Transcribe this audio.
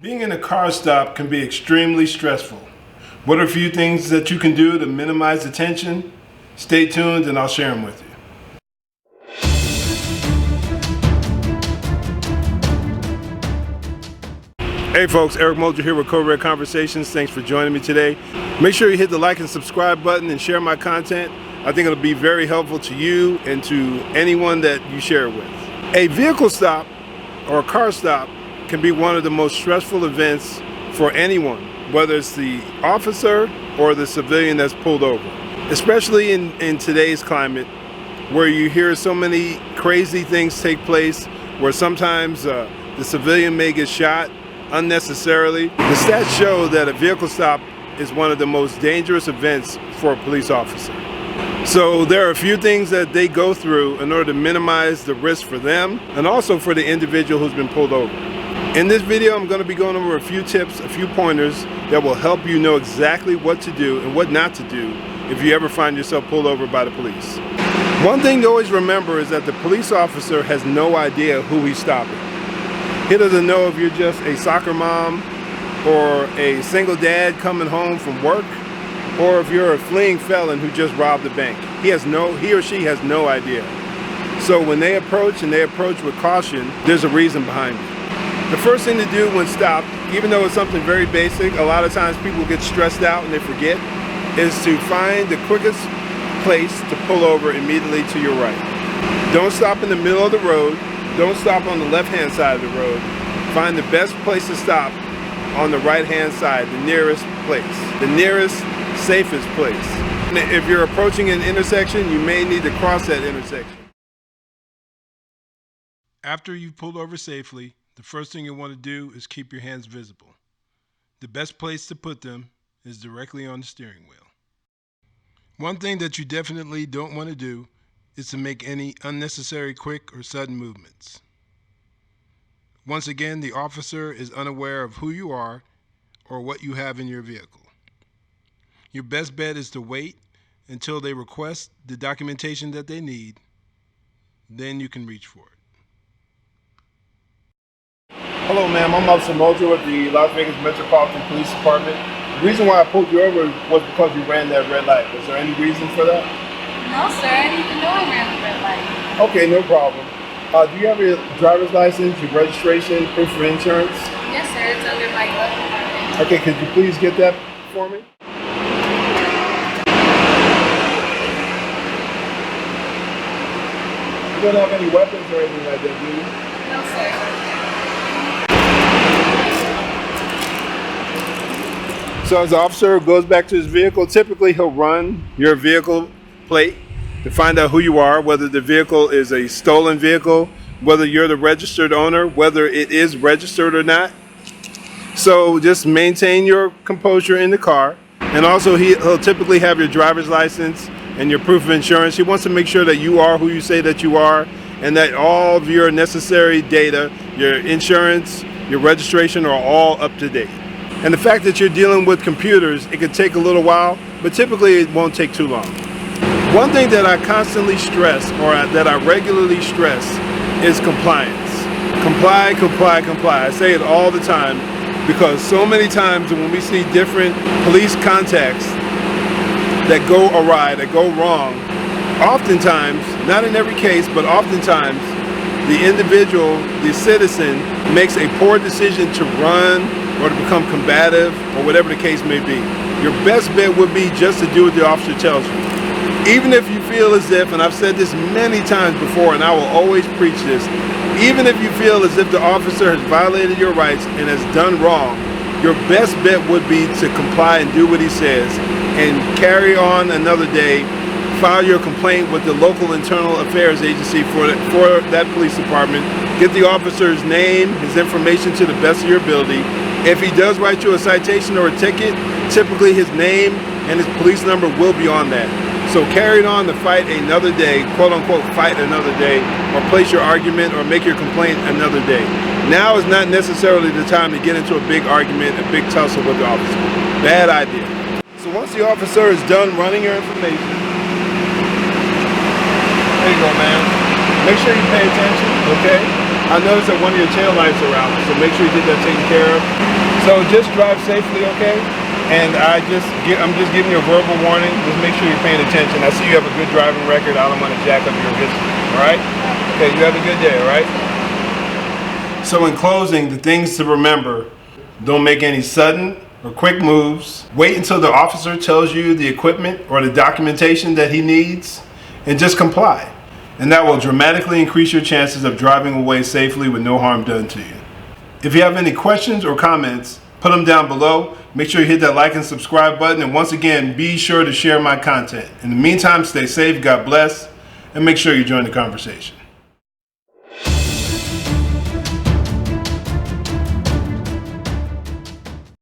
Being in a car stop can be extremely stressful. What are a few things that you can do to minimize the tension? Stay tuned and I'll share them with you. Hey folks, Eric Mulder here with Code Red Conversations. Thanks for joining me today. Make sure you hit the like and subscribe button and share my content. I think it'll be very helpful to you and to anyone that you share it with. A vehicle stop or a car stop can be one of the most stressful events for anyone, whether it's the officer or the civilian that's pulled over. Especially in today's climate, where you hear so many crazy things take place, where sometimes the civilian may get shot unnecessarily. The stats show that a vehicle stop is one of the most dangerous events for a police officer. So there are a few things that they go through in order to minimize the risk for them and also for the individual who's been pulled over. In this video, I'm going to be going over a few tips, a few pointers that will help you know exactly what to do and what not to do if you ever find yourself pulled over by the police. One thing to always remember is that the police officer has no idea who he's stopping. He doesn't know if you're just a soccer mom or a single dad coming home from work, or if you're a fleeing felon who just robbed a bank. He or she has no idea. So when they approach with caution, there's a reason behind it. The first thing to do when stopped, even though it's something very basic, a lot of times people get stressed out and they forget, is to find the quickest place to pull over immediately to your right. Don't stop in the middle of the road. Don't stop on the left-hand side of the road. Find the best place to stop on the right-hand side, the nearest place, the nearest, safest place. And if you're approaching an intersection, you may need to cross that intersection. After you've pulled over safely, the first thing you want to do is keep your hands visible. The best place to put them is directly on the steering wheel. One thing that you definitely don't want to do is to make any unnecessary quick or sudden movements. Once again, the officer is unaware of who you are or what you have in your vehicle. Your best bet is to wait until they request the documentation that they need. Then you can reach for it. Hello ma'am, I'm Officer Mulder with the Las Vegas Metropolitan Police Department. The reason why I pulled you over was because you ran that red light. Was there any reason for that? No sir, I didn't even know I ran the red light. Okay, no problem. Do you have your driver's license, your registration, proof of insurance? Yes sir, it's under my glove compartment. Okay, could you please get that for me? You don't have any weapons or anything like that, do you? No sir. So as the officer goes back to his vehicle, typically he'll run your vehicle plate to find out who you are, whether the vehicle is a stolen vehicle, whether you're the registered owner, whether it is registered or not. So just maintain your composure in the car. And also he'll typically have your driver's license and your proof of insurance. He wants to make sure that you are who you say that you are and that all of your necessary data, your insurance, your registration are all up to date. And the fact that you're dealing with computers, it could take a little while, but typically it won't take too long. One thing that I constantly stress, or that I regularly stress, is compliance. Comply, comply, comply. I say it all the time because so many times when we see different police contacts that go awry, that go wrong, oftentimes, not in every case, but oftentimes, the individual, the citizen, makes a poor decision to run or to become combative, or whatever the case may be. Your best bet would be just to do what the officer tells you. Even if you feel as if, and I've said this many times before, and I will always preach this, even if you feel as if the officer has violated your rights and has done wrong, your best bet would be to comply and do what he says, and carry on another day, file your complaint with the local internal affairs agency for that police department, get the officer's name, his information to the best of your ability. If he does write you a citation or a ticket, typically his name and his police number will be on that. So carry on to fight another day, quote unquote fight another day, or place your argument or make your complaint another day. Now is not necessarily the time to get into a big argument, a big tussle with the officer. Bad idea. So once the officer is done running your information, there you go, man. Make sure you pay attention, okay? I noticed that one of your tail lights are out, so make sure you get that taken care of. So just drive safely, okay? And I'm just giving you a verbal warning. Just make sure you're paying attention. I see you have a good driving record. I don't want to jack up your history, all right? Okay, you have a good day, all right? So in closing, the things to remember: don't make any sudden or quick moves. Wait until the officer tells you the equipment or the documentation that he needs, and just comply. And that will dramatically increase your chances of driving away safely with no harm done to you. If you have any questions or comments, put them down below. Make sure you hit that like and subscribe button. And once again, be sure to share my content. In the meantime, stay safe, God bless, and make sure you join the conversation.